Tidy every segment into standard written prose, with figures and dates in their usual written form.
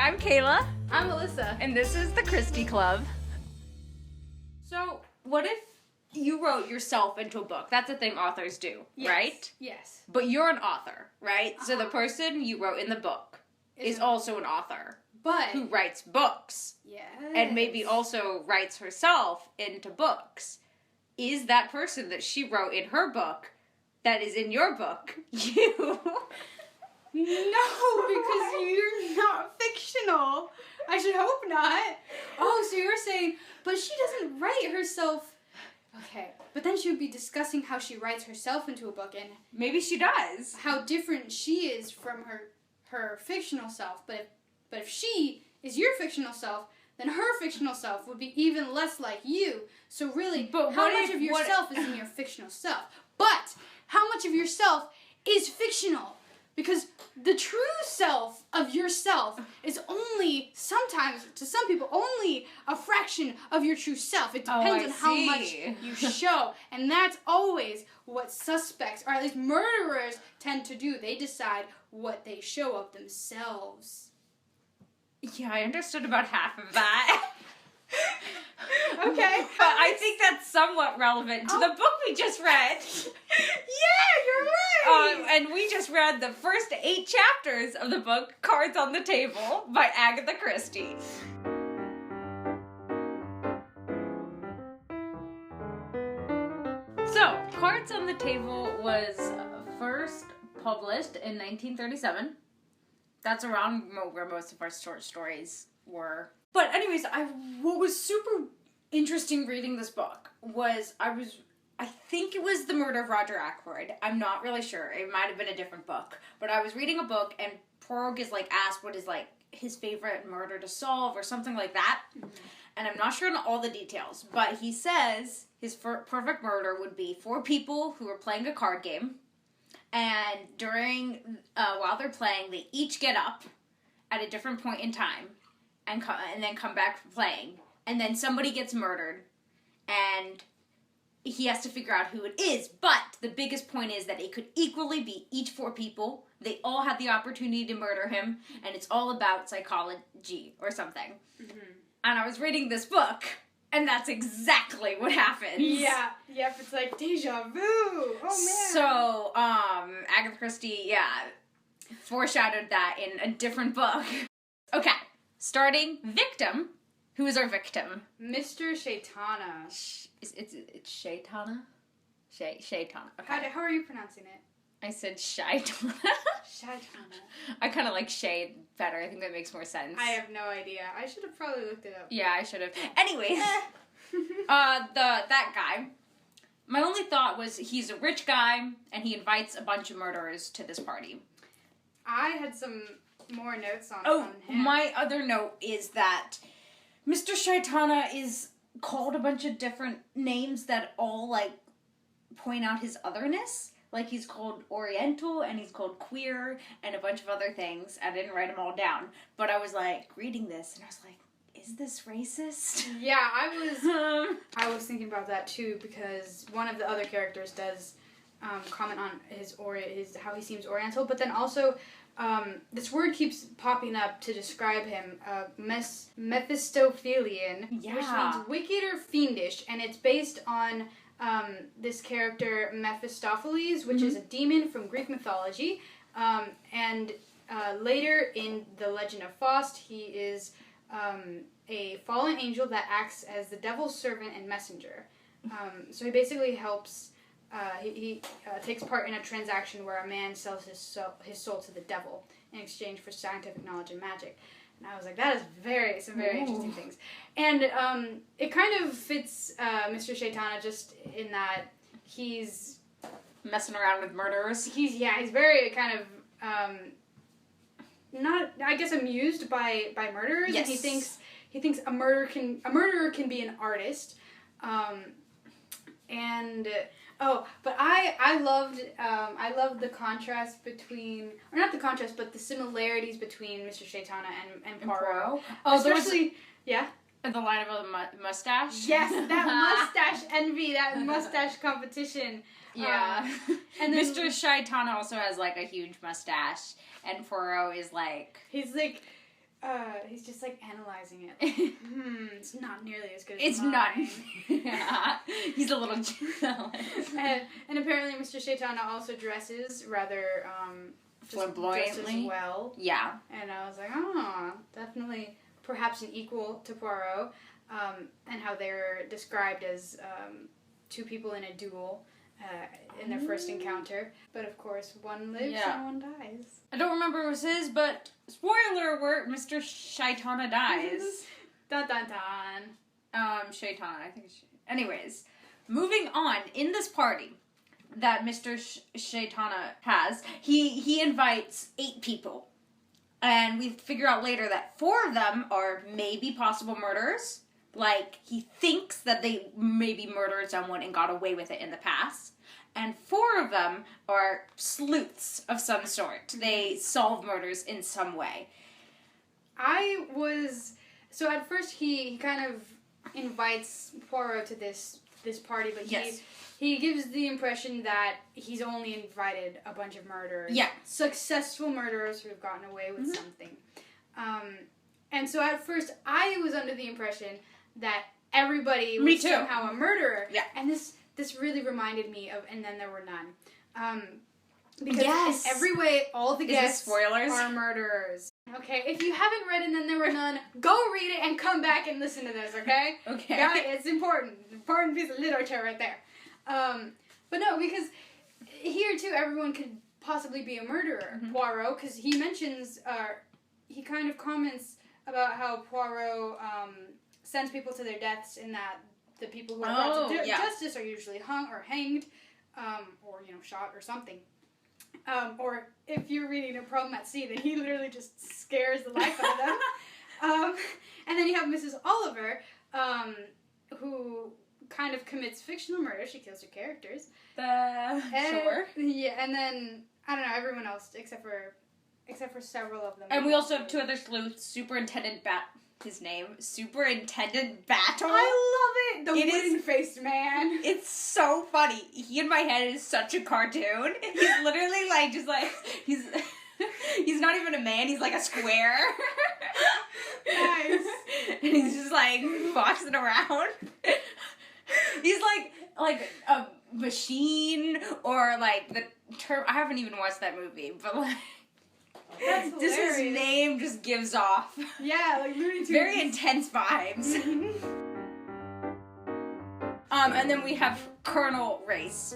I'm Kayla. I'm Alyssa. And this is the Christie Club. So, what if you wrote yourself into a book? That's a thing authors do, yes. right? Yes. But you're an author, right? So the person you wrote in the book is also an author. But who writes books. Yes. And maybe also writes herself into books. Is that person that she wrote in her book that is in your book you? No, because you're not fictional. I should hope not. Oh, so you're saying, but she doesn't write herself. Okay, but then she would be discussing how she writes herself into a book and maybe she does. How different she is from her fictional self. But if she is your fictional self, then her fictional self would be even less like you. So really, how much of yourself is in your fictional self? But how much of yourself is fictional? Because the true self of yourself is only, sometimes, to some people, only a fraction of your true self. It depends on how much you show. And that's always what suspects, or at least murderers, tend to do. They decide what they show of themselves. Yeah, I understood about half of that. Okay. But I think that's somewhat relevant to the book we just read. Yeah, you're right! And we just read the first 8 chapters of the book, Cards on the Table, by Agatha Christie. So, Cards on the Table was first published in 1937. That's around where most of our short stories were. But anyways, what was super interesting reading this book was I think it was The Murder of Roger Ackroyd. I'm not really sure. It might have been a different book. But I was reading a book and Poirot is asked what is his favorite murder to solve or something like that. Mm-hmm. And I'm not sure on all the details. But he says his perfect murder would be 4 people who are playing a card game. And while they're playing, they each get up at a different point in time and then come back for playing. And then somebody gets murdered, and he has to figure out who it is. But the biggest point is that it could equally be each 4 people. They all had the opportunity to murder him, and it's all about psychology or something. Mm-hmm. And I was reading this book, and that's exactly what happens. Yeah. Yep, it's like deja vu. Oh, man. So, Agatha Christie, foreshadowed that in a different book. Okay, starting victim. Who is our victim? Mr. Shaitana. It's Shaitana? Shaitana. Okay. How are you pronouncing it? I said Shaitana. Shaitana. I kind of like shade better. I think that makes more sense. I have no idea. I should have probably looked it up. Yeah, I should have. Anyways, that guy. My only thought was he's a rich guy and he invites a bunch of murderers to this party. I had some more notes on him. My other note is that Mr. Shaitana is called a bunch of different names that all, point out his otherness. He's called Oriental, and he's called Queer, and a bunch of other things. I didn't write them all down. But I was, reading this, and I was like, is this racist? Yeah, I was thinking about that, too, because one of the other characters does comment on how he seems Oriental, but then also... this word keeps popping up to describe him, Mephistophelian, which means wicked or fiendish, and it's based on this character Mephistopheles, which is a demon from Greek mythology, and later in the Legend of Faust, he is a fallen angel that acts as the devil's servant and messenger. So he basically helps... He takes part in a transaction where a man sells his soul to the devil in exchange for scientific knowledge and magic. And I was like, that is some very interesting things. And it kind of fits Mr. Shaitana just in that he's... messing around with murderers. He's very kind of... not, I guess, amused by murderers. Yes. And he thinks a murderer can be an artist. But I loved the contrast between, or not the contrast, but the similarities between Mr. Shaitana and Poirot. Oh, especially, yeah. The line about the mustache? Yes, that mustache envy, that mustache competition. Yeah. And then, Mr. Shaitana also has, a huge mustache, and Poirot is, He's, He's just like analyzing it. It's not nearly as good as It's mine. not. Yeah. He's a little jealous. And apparently Mr. Shaitana also dresses rather flamboyantly as well. Yeah. And I was like, oh, definitely perhaps an equal to Poirot. And how they're described as two people in a duel in their first encounter. But of course, one lives and one dies. I don't remember who it was his, but spoiler alert, Mr. Shaitana dies. Dun dun dun. Shaitana, I think. Anyways, moving on, in this party that Mr. Shaitana has, he invites 8 people. And we figure out later that 4 of them are maybe possible murderers. Like, he thinks that they maybe murdered someone and got away with it in the past. And 4 of them are sleuths of some sort. They solve murders in some way. So at first he kind of invites Poirot to this party, but he gives the impression that he's only invited a bunch of murderers. Yeah. Successful murderers who have gotten away with something. And so at first I was under the impression that everybody was somehow a murderer. Yeah. And this really reminded me of And Then There Were None. Because in every way, all the guests are murderers. Okay, if you haven't read And Then There Were None, go read it and come back and listen to this, okay? Okay. Yeah, it's important. Important piece of literature right there. But no, because here too, everyone could possibly be a murderer. Poirot, because he mentions, he kind of comments about how Poirot sends people to their deaths in that the people who are brought to justice are usually hung or hanged, or, shot or something. Or if you're reading A Problem at Sea, then he literally just scares the life out of them. And then you have Mrs. Oliver, who kind of commits fictional murder. She kills her characters. Sure. Yeah, and then, I don't know, everyone else, except for several of them. And we also have 2 other sleuths, Superintendent Superintendent Battle. I love it! The wooden-faced man. It's so funny. He in my head is such a cartoon. He's literally he's not even a man, he's like a square. Nice. And he's just boxing around. He's like a machine, or the term. I haven't even watched that movie, but That's just his name just gives off. Yeah, like Looney Tunes. Very intense vibes. And then we have Colonel Race.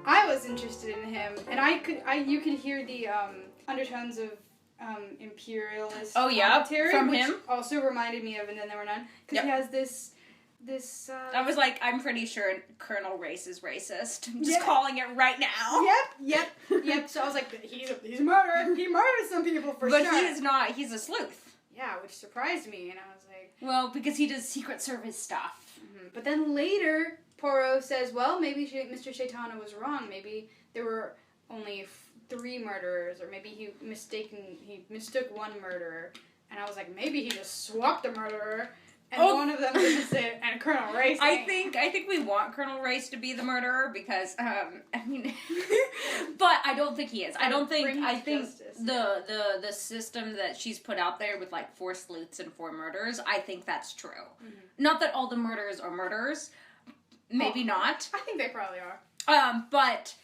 I was interested in him, and you could hear the undertones of imperialist commentary, from which him. Also reminded me of And Then There Were None, because he has this. I was like, I'm pretty sure Colonel Race is racist. I'm just calling it right now. Yep. So I was like, he's a murderer. He murdered some people for sure. But he is not. He's a sleuth. Yeah, which surprised me, and I was like, well, because he does Secret Service stuff. But then later, Poirot says, well, maybe Mr. Shaitana was wrong. Maybe there were only 3 murderers, or maybe he mistook one murderer. And I was like, maybe he just swapped a murderer. And one of them is it, and Colonel Race. I think we want Colonel Race to be the murderer because but I don't think he is. I think the system that she's put out there with 4 sleuths and 4 murders, I think that's true. Not that all the murderers are murderers. Maybe not. I think they probably are. But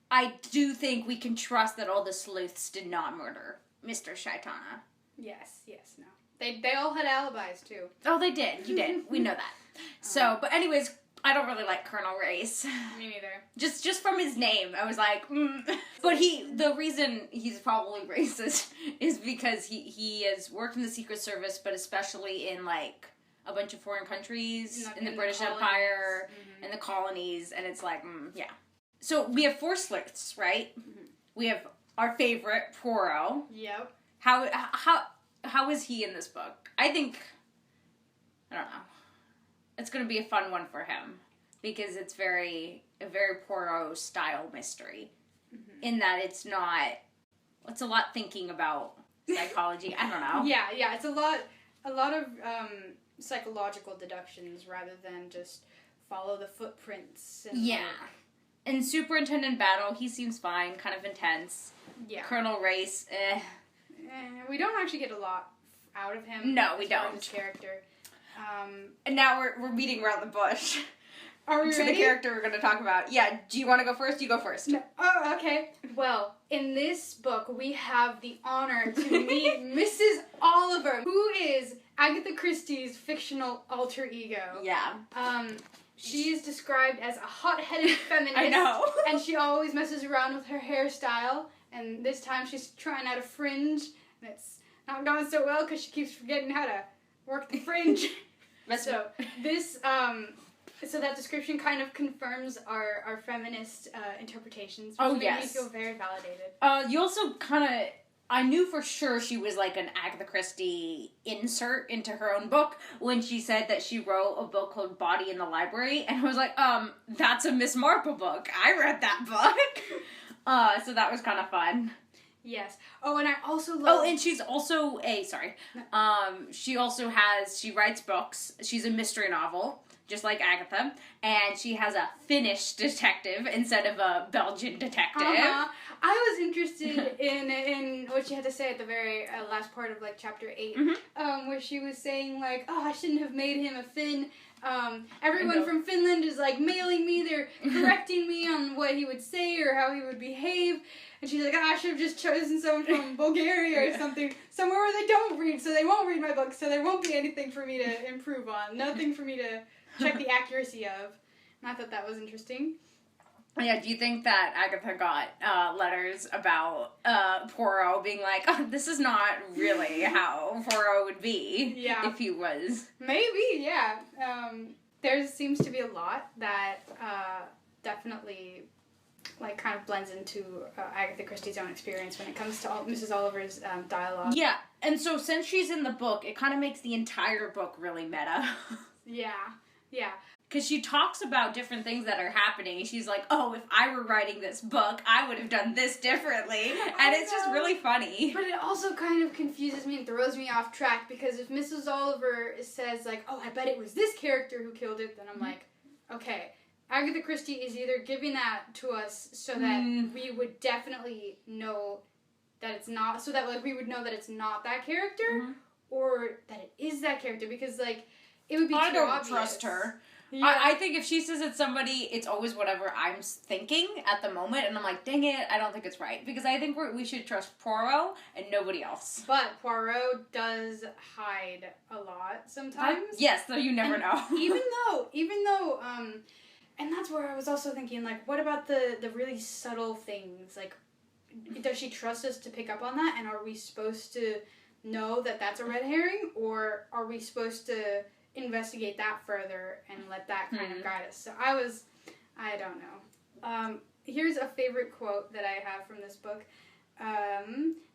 I do think we can trust that all the sleuths did not murder Mr. Shaitana. Yes, no. They all had alibis, too. Oh, they did. You did. We know that. So, but anyways, I don't really like Colonel Race. Me neither. Just from his name, I was like, But the reason he's probably racist is because he has worked in the Secret Service, but especially in, a bunch of foreign countries, in the British Empire, in the colonies, and it's yeah. So, we have 4 sleuths, right? We have our favorite, Poirot. Yep. How is he in this book? I think, I don't know. It's going to be a fun one for him because it's a very Poirot style mystery in that it's a lot thinking about psychology. I don't know. Yeah, it's a lot of psychological deductions rather than just follow the footprints. And And Superintendent Battle, he seems fine, kind of intense. Yeah. Colonel Race, we don't actually get a lot out of him. No, we don't. His character. And now we're beating around the bush. Are we ready? The character we're going to talk about. Yeah, do you want to go first? You go first. No. Oh, okay. Well, in this book, we have the honor to meet Mrs. Oliver, who is Agatha Christie's fictional alter ego. Yeah. She is described as a hot-headed feminist. I know. And she always messes around with her hairstyle. And this time she's trying out a fringe. And it's not going so well because she keeps forgetting how to work the fringe. So this... So that description kind of confirms our feminist interpretations, which made me feel very validated. You also kind of... I knew for sure she was like an Agatha Christie insert into her own book when she said that she wrote a book called Body in the Library, and I was like, that's a Miss Marple book. I read that book. So that was kind of fun. Yes. Oh, and I also love... Oh, and she's also she writes books. She's a mystery novel, just like Agatha, and she has a Finnish detective instead of a Belgian detective. I was interested in what she had to say at the very last part of, like, chapter 8, where she was saying, like, I shouldn't have made him a Finn. Everyone from Finland is, like, mailing me. They're correcting me on what he would say or how he would behave. And she's like, I should have just chosen someone from Bulgaria or something. Somewhere where they don't read, so they won't read my book, so there won't be anything for me to improve on. Nothing for me to check the accuracy of. And I thought that was interesting. Yeah, do you think that Agatha got letters about Poirot being like, this is not really how Poirot would be if he was? Maybe, yeah. There seems to be a lot that definitely, like, kind of blends into Agatha Christie's own experience when it comes to Mrs. Oliver's dialogue. Yeah, and so since she's in the book, it kind of makes the entire book really meta. Yeah. Because she talks about different things that are happening. She's like, if I were writing this book, I would have done this differently. And it's just really funny. But it also kind of confuses me and throws me off track, because if Mrs. Oliver says, like, I bet it was this character who killed it, then I'm like, okay, Agatha Christie is either giving that to us so that we would definitely know that it's not, so that, like, we would know that it's not that character, or that it is that character, because, like, it would be too obvious. I don't trust her. Yeah. I think if she says it's somebody, it's always whatever I'm thinking at the moment, and I'm like, dang it, I don't think it's right. Because I think we should trust Poirot and nobody else. But Poirot does hide a lot sometimes. Yes, though you never know. even though, and that's where I was also thinking, like, what about the really subtle things? Like, does she trust us to pick up on that, and are we supposed to know that that's a red herring, or are we supposed to investigate that further and let that kind of guide us? So I don't know. Here's a favorite quote that I have from this book.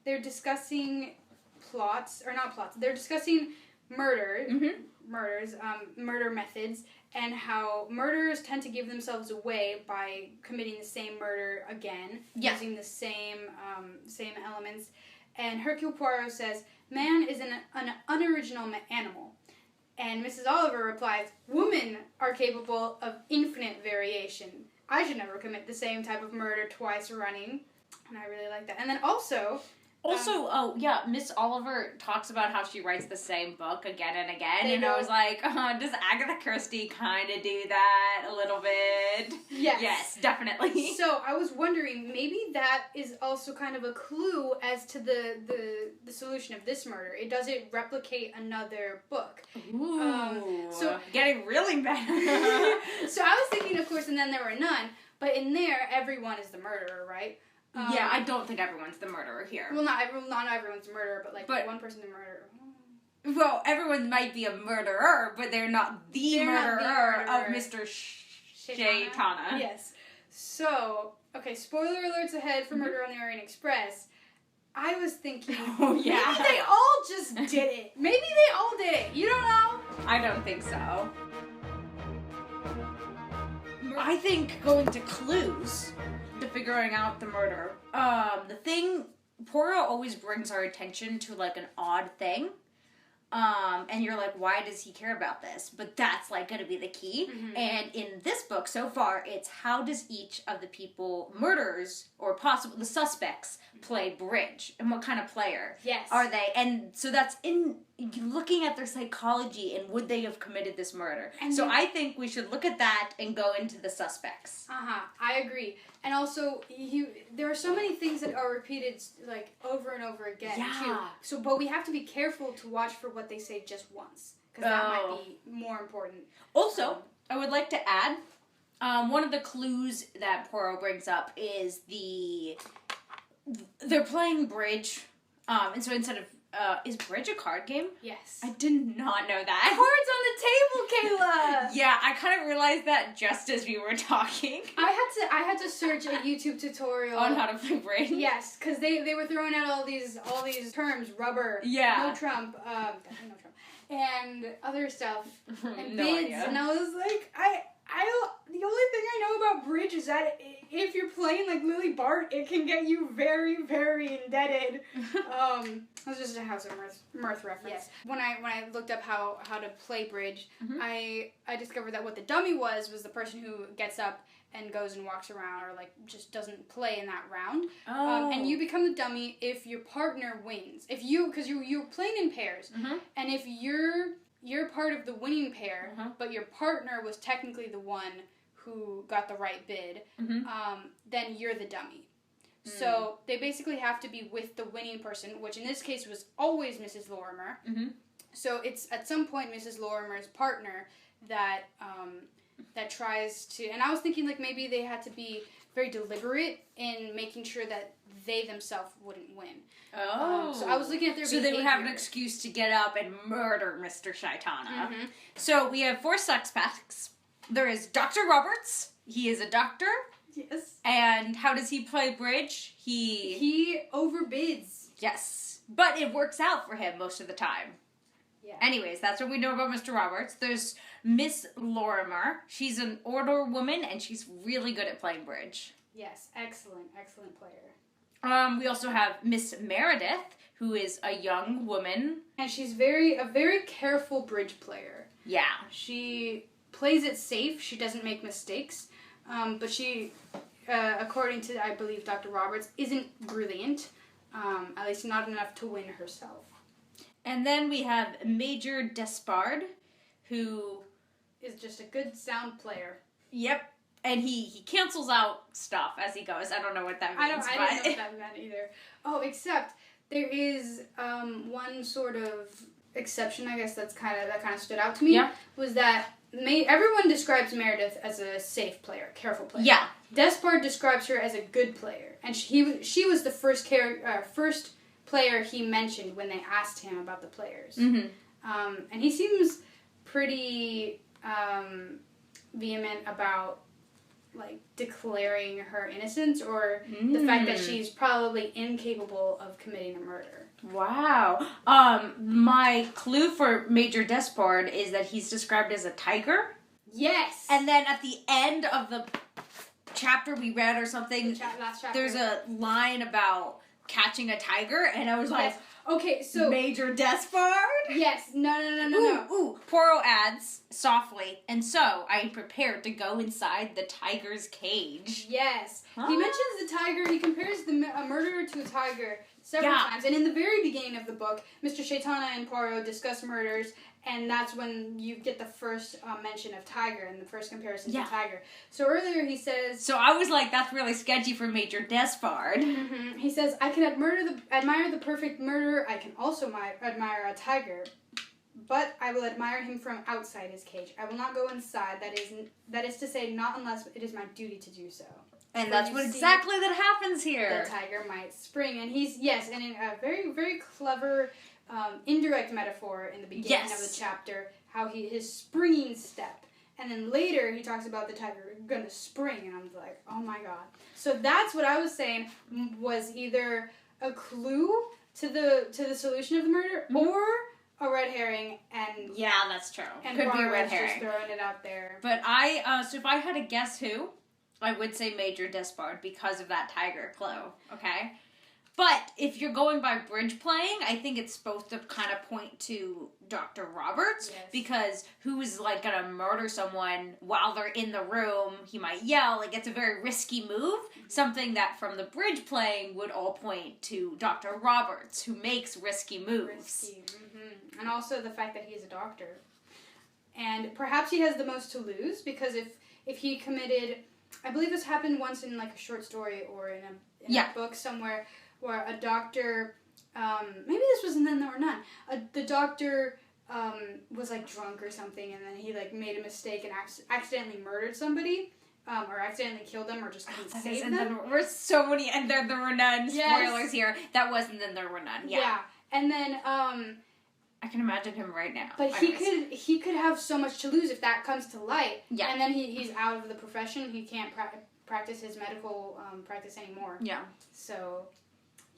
They're discussing they're discussing murder methods, and how murderers tend to give themselves away by committing the same murder again, using the same elements. And Hercule Poirot says, man is an unoriginal animal. And Mrs. Oliver replies, women are capable of infinite variation. I should never commit the same type of murder twice running. And I really like that. And then also, Miss Oliver talks about how she writes the same book again and again. And know. I was like, does Agatha Christie kind of do that a little bit? Yes, definitely. So I was wondering, maybe that is also kind of a clue as to the solution of this murder. Does it replicate another book? Ooh, so getting really meta. So I was thinking, of course, and then there were none. But in there, everyone is the murderer, right? I don't think everyone's the murderer here. Well, not everyone's a murderer, but one person's a murderer. Well, everyone might be a murderer, but they're not the murderer of Mr. Shaitana. Yes. So, okay, spoiler alerts ahead for Murder on the Orient Express. I was thinking, maybe they all just did it. Maybe they all did it. You don't know? I don't think so. I think going to clues to figuring out the murder. Poirot always brings our attention to, like, an odd thing. And you're like, why does he care about this? But that's, like, going to be the key. Mm-hmm. And in this book, so far, it's how does each of the murderers, or possible the suspects, play bridge and what kind of player Yes. are they. And so that's in looking at their psychology and would they have committed this murder. And so I think we should look at that and go into the suspects. I agree. And also, there are so many things that are repeated like over and over again too. So, but we have to be careful to watch for what they say just once, because that might be more important. Also, I would like to add, one of the clues that Poirot brings up is they're playing bridge, and so instead of is bridge a card game? Yes. I did not know that. Cards on the table, Kayla! Yeah, I kind of realized that just as we were talking. I had to search a YouTube tutorial on how to play bridge. Yes, because they were throwing out all these terms, rubber, no Trump, definitely no Trump, and other stuff, and no bids, idea. And I was like, the only thing I know about bridge is that if you're playing like Lily Bart, it can get you very, very indebted. That's just a House of Mirth reference. Yes. When I looked up how to play bridge, I discovered that what the dummy was the person who gets up and goes and walks around or like just doesn't play in that round. And you become the dummy if your partner wins. If because you're playing in pairs, and if you're part of the winning pair, but your partner was technically the one who got the right bid, then you're the dummy. So they basically have to be with the winning person, which in this case was always Mrs. Lorimer. So it's at some point Mrs. Lorimer's partner that tries to, and I was thinking like maybe they had to be very deliberate in making sure that they themselves wouldn't win. So I was looking at their behavior. So they would have an excuse to get up and murder Mr. Shaitana. So we have 4 suspects. There is Dr. Roberts. He is a doctor. Yes. And how does he play bridge? He overbids. Yes. But it works out for him most of the time. Yeah. Anyways, that's what we know about Mr. Roberts. There's Miss Lorimer. She's an older woman, and she's really good at playing bridge. Yes, excellent player. We also have Miss Meredith, who is a young woman. And she's a very careful bridge player. Yeah. She plays it safe. She doesn't make mistakes. But she, according to, I believe, Dr. Roberts, isn't brilliant. At least not enough to win herself. And then we have Major Despard, who is just a good sound player. Yep. And he cancels out stuff as he goes. I don't know what that means. I don't know what that meant either. Oh, except there is one sort of exception, I guess that kind of stood out to me. Yeah. Was that everyone describes Meredith as a safe player, careful player. Yeah. Despard describes her as a good player, and she was the first player he mentioned when they asked him about the players. And he seems pretty vehement about like declaring her innocence or the fact that she's probably incapable of committing a murder. Wow. My clue for Major Despard is that he's described as a tiger. Yes. And then at the end of the chapter we read or something, last chapter, there's a line about catching a tiger, and I was like, okay, so Major Despard? Yes. No. Ooh. Poirot adds softly, and so I am prepared to go inside the tiger's cage. Yes. He mentions the tiger. He compares a murderer to a tiger several times, and in the very beginning of the book, Mr. Shaitana and Poirot discuss murders, and that's when you get the first mention of tiger and the first comparison to tiger. So earlier he says... So I was like, that's really sketchy for Major Despard. He says, I can admire the perfect murderer. I can also admire a tiger. But I will admire him from outside his cage. I will not go inside. That is to say, not unless it is my duty to do so. And that's what exactly that happens here. The tiger might spring. And and in a very, very clever... indirect metaphor in the beginning of the chapter, how his springing step, and then later he talks about the tiger gonna spring, and I'm like, oh my god. So that's what I was saying was either a clue to the solution of the murder or a red herring, and yeah, that's true. And could be a red herring. Just throwing it out there. But so if I had to guess who, I would say Major Despard because of that tiger clue. Okay. But if you're going by bridge playing, I think it's supposed to kind of point to Dr. Roberts, because who's, like, gonna murder someone while they're in the room? He might yell. Like, it's a very risky move. Something that from the bridge playing would all point to Dr. Roberts, who makes risky moves. And also the fact that he's a doctor. And perhaps he has the most to lose, because if he committed... I believe this happened once in, like, a short story or in a book somewhere, where a doctor... maybe this was in Then There Were None. The doctor was, like, drunk or something, and then he, like, made a mistake and accidentally murdered somebody. Or accidentally killed them, or just couldn't save them. There were so many And There Were None spoilers here. That wasn't Then There Were None. Yeah. And then... I can imagine him right now. But he could have so much to lose if that comes to light. Yeah. And then he's out of the profession. He can't practice his medical practice anymore. Yeah. So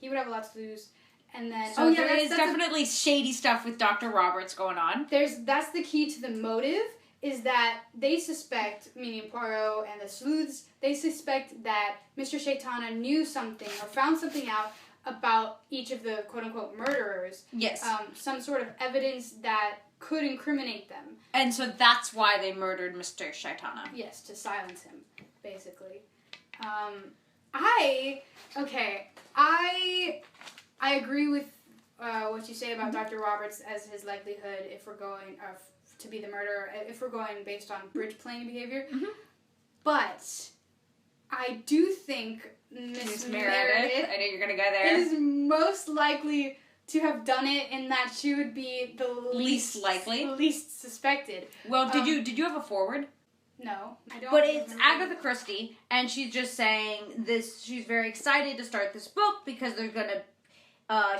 he would have a lot to lose. And then there is definitely shady stuff with Dr. Roberts going on. That's the key to the motive, is that they suspect, meaning Poirot and the sleuths, they suspect that Mr. Shaitana knew something or found something out about each of the quote-unquote murderers. Yes. Some sort of evidence that could incriminate them. And so that's why they murdered Mr. Shaitana. Yes, to silence him, basically. I agree with what you say about Dr. Roberts as his likelihood if we're going to be the murderer, if we're going based on bridge playing behavior. But I do think Miss Meredith, I know you're gonna go there, is most likely to have done it, in that she would be the least likely, least suspected. Well, did you have a forward? No, I don't. But it's Agatha Christie, and she's just saying this. She's very excited to start this book because they're gonna.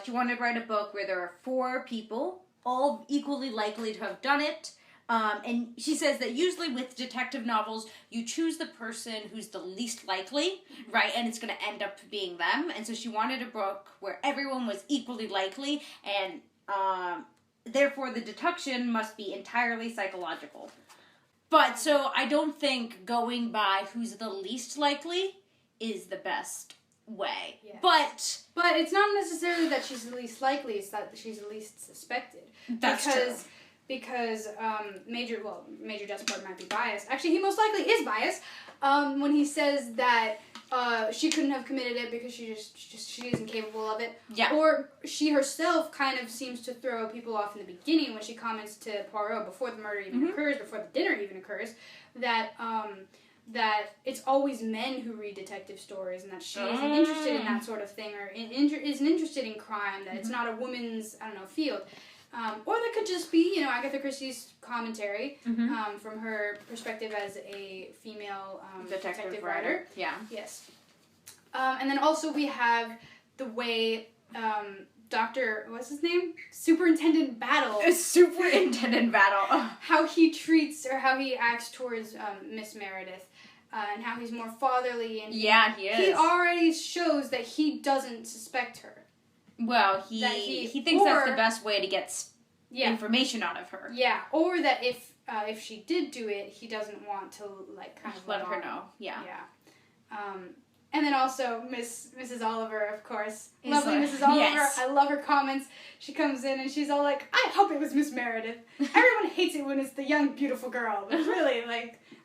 She wanted to write a book where there are 4 people, all equally likely to have done it. And she says that usually with detective novels, you choose the person who's the least likely, right? And it's going to end up being them. And so she wanted a book where everyone was equally likely, and therefore the deduction must be entirely psychological. But so I don't think going by who's the least likely is the best way. Yes. But it's not necessarily that she's the least likely, it's that she's the least suspected. That's true. Because Major Despard might be biased. Actually, he most likely is biased when he says that she couldn't have committed it because she isn't capable of it. Yeah. Or she herself kind of seems to throw people off in the beginning when she comments to Poirot before the murder even occurs, before the dinner even occurs, that it's always men who read detective stories, and that she isn't interested in that sort of thing, or isn't interested in crime, that it's not a woman's, field. Or that could just be, Agatha Christie's commentary from her perspective as a female detective writer. Yeah. Yes. And then also we have the way what's his name? Superintendent Battle. Superintendent Battle. How he treats, or how he acts towards Miss Meredith. And how he's more fatherly. And he is. He already shows that he doesn't suspect her. Well, he thinks that's the best way to get information out of her. Yeah, or that if she did do it, he doesn't want to kind of let her know. Yeah. Yeah. And then also Mrs. Oliver, of course, lovely Mrs. Oliver. Yes. I love her comments. She comes in and she's all like, "I hope it was Miss Meredith. Everyone hates it when it's the young, beautiful girl, but really,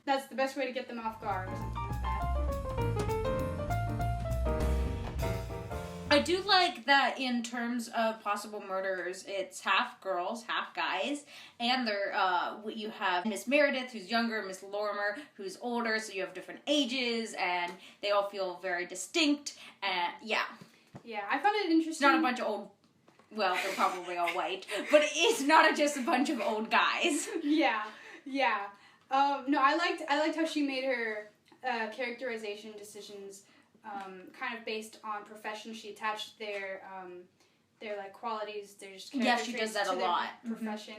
that's the best way to get them off guard." Or something like that. I do like that in terms of possible murderers, it's half girls, half guys, and you have Miss Meredith, who's younger, Miss Lorimer, who's older, so you have different ages, and they all feel very distinct, and yeah. Yeah, I found it interesting. It's not a bunch of old, well, they're probably all white, but it's not just a bunch of old guys. Yeah. No, I liked how she made her characterization decisions kind of based on profession. She attached their qualities, their just character she does traits that a to their lot. profession.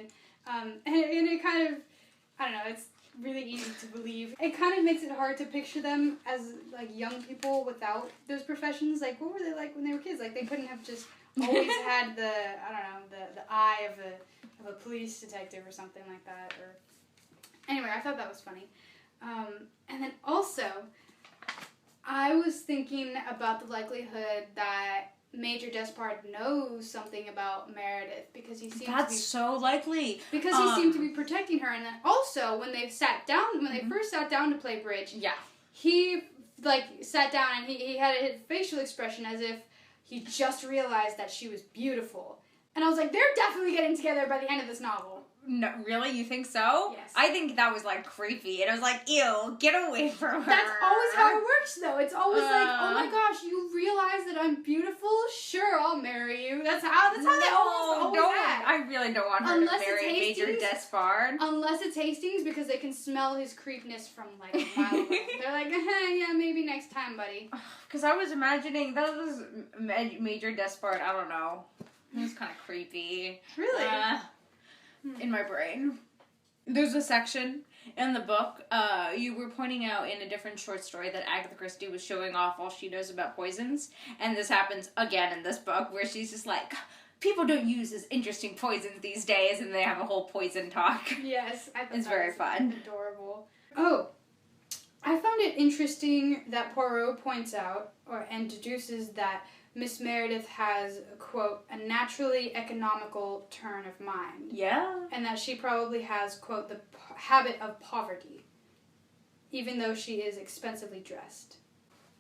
And it kind of, I don't know, it's really easy to believe. It kind of makes it hard to picture them as young people without those professions. What were they like when they were kids? They couldn't have just always had the eye of a police detective or something like that. Or anyway, I thought that was funny. And then also, I was thinking about the likelihood that Major Despard knows something about Meredith because he seems That's so likely. Because he seemed to be protecting her, and then also when they sat down, when they first sat down to play bridge, he sat down and he had a facial expression as if he just realized that she was beautiful, and I was like, they're definitely getting together by the end of this novel. No, really? You think so? Yes. I think that was like creepy, and I was like, ew, get away from her. That's always how it works, though. It's always like, oh my gosh, you realize that I'm beautiful? Sure, I'll marry you. That's how they always act. I really don't want her to marry Major Despard. Unless it's Hastings, because they can smell his creepness from like a mile away. They're like, yeah, maybe next time, buddy. Because I was imagining that was Major Despard. I don't know. He was kind of creepy. Really? In my brain. There's a section in the book, you were pointing out in a different short story that Agatha Christie was showing off all she knows about poisons, and this happens again in this book, where she's just like, people don't use as interesting poisons these days, and they have a whole poison talk. Yes, I thought it's very fun. Adorable. Oh, I found it interesting that Poirot points out, and deduces that Miss Meredith has, quote, a naturally economical turn of mind. Yeah. And that she probably has, quote, the habit of poverty, even though she is expensively dressed.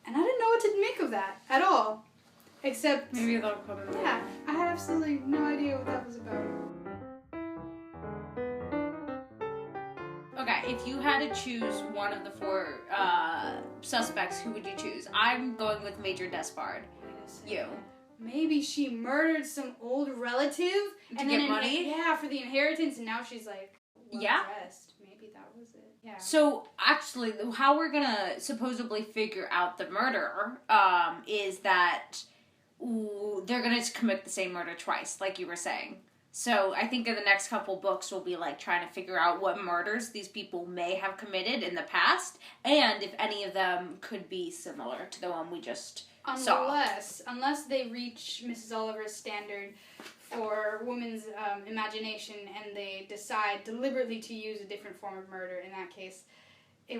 And I didn't know what to make of that at all. Except... Maybe they'll come in. Yeah, I had absolutely no idea what that was about. Okay, if you had to choose one of the four suspects, who would you choose? I'm going with Major Despard. You. Maybe she murdered some old relative and get money? Yeah, for the inheritance, and now she's like, dressed. Maybe that was it. Yeah. So actually, how we're gonna supposedly figure out the murder is that they're gonna commit the same murder twice, like you were saying. So I think in the next couple books we'll be like trying to figure out what murders these people may have committed in the past, and if any of them could be similar to the one we just saw. Unless they reach Mrs. Oliver's standard for women's imagination, and they decide deliberately to use a different form of murder. In that case,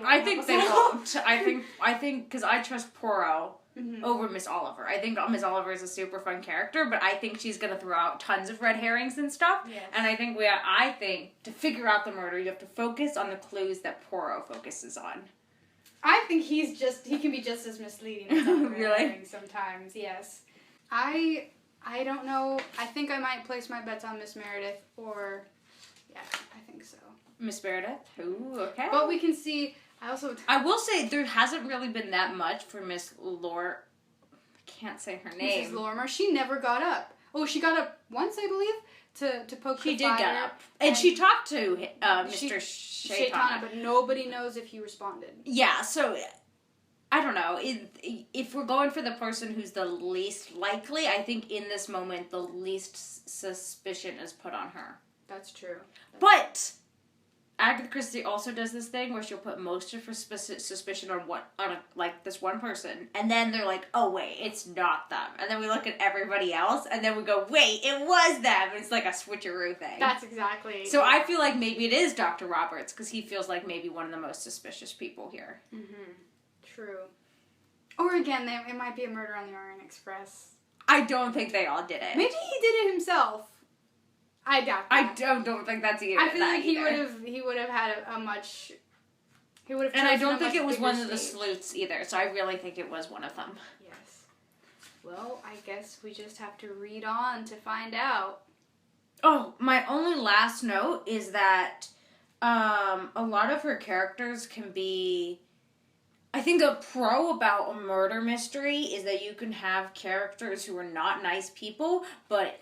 I think they won't. I think because I trust Poirot over Miss Oliver. I think Miss Oliver is a super fun character, but I think she's gonna throw out tons of red herrings and stuff. Yes. And I think to figure out the murder, you have to focus on the clues that Poirot focuses on. I think he can be just as misleading as really sometimes. Yes, I don't know. I think I might place my bets on Miss Meredith, or I think so. Miss Meredith. Ooh, okay. But we can see. I will say there hasn't really been that much for Miss I can't say her name. Mrs. Lorimer. She never got up. Oh, she got up once, I believe, to poke the fire. She did get up. And she talked to Mr. Shaitana. But nobody knows if he responded. Yeah, so I don't know. If we're going for the person who's the least likely, I think in this moment the least suspicion is put on her. That's true. But Agatha Christie also does this thing where she'll put most of her suspicion on this one person, and then they're like, oh wait, it's not them. And then we look at everybody else, and then we go, wait, it was them. It's like a switcheroo thing. That's exactly. So I feel like maybe it is Dr. Roberts, because he feels like maybe one of the most suspicious people here. Mm-hmm. True. Or again, it might be a Murder on the Orient Express. I don't think they all did it. Maybe he did it himself. I doubt that. I don't think that's either. I feel like he would have had a much. He would have. And I don't think it was one of the sleuths either. So I really think it was one of them. Yes. Well, I guess we just have to read on to find out. Oh, my only last note is that a lot of her characters can be. I think a pro about a murder mystery is that you can have characters who are not nice people, but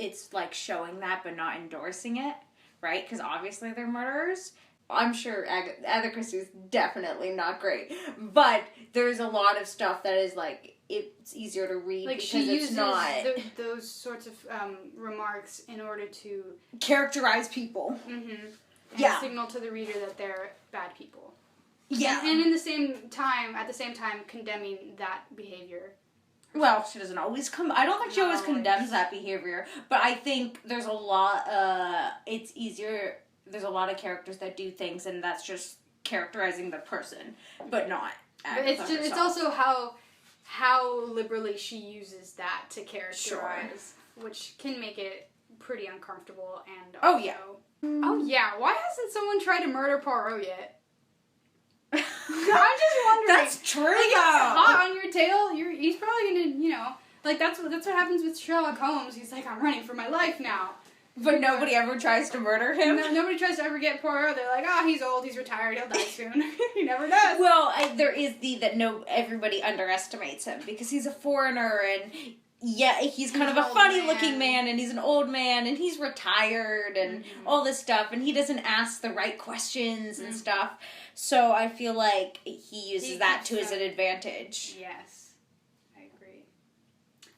it's like showing that but not endorsing it, right? Because obviously they're murderers. I'm sure Agatha Christie is definitely not great, but there's a lot of stuff that is it's easier to read because she uses it's not those sorts of remarks in order to characterize people. Mm-hmm. And signal to the reader that they're bad people. Yeah, and at the same time, condemning that behavior. Well, she doesn't always I don't think she always condemns that behavior, but I think there's a lot, it's easier, there's a lot of characters that do things, and that's just characterizing the person, but not Agatha herself. It's also how liberally she uses that to characterize, which can make it pretty uncomfortable and also... Oh yeah, why hasn't someone tried to murder Poirot yet? I'm just wondering. That's true, though. It's hot on your tail, he's probably gonna, like, that's what happens with Sherlock Holmes. He's like, I'm running for my life now. But nobody ever tries to murder him? No, nobody tries to ever get Poirot. They're like, he's old, he's retired, he'll die soon. He never does. Well, there is everybody underestimates him because he's a foreigner and he's kind of a funny-looking man and he's an old man and he's retired and all this stuff and he doesn't ask the right questions and stuff. So I feel like he uses that to his advantage. Yes.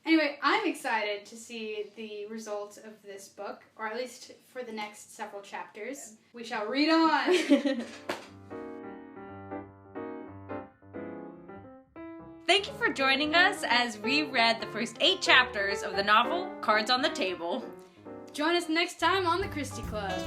Anyway, I'm excited to see the results of this book, or at least for the next several chapters. We shall read on! Thank you for joining us as we read the first 8 chapters of the novel Cards on the Table. Join us next time on the Christie Club.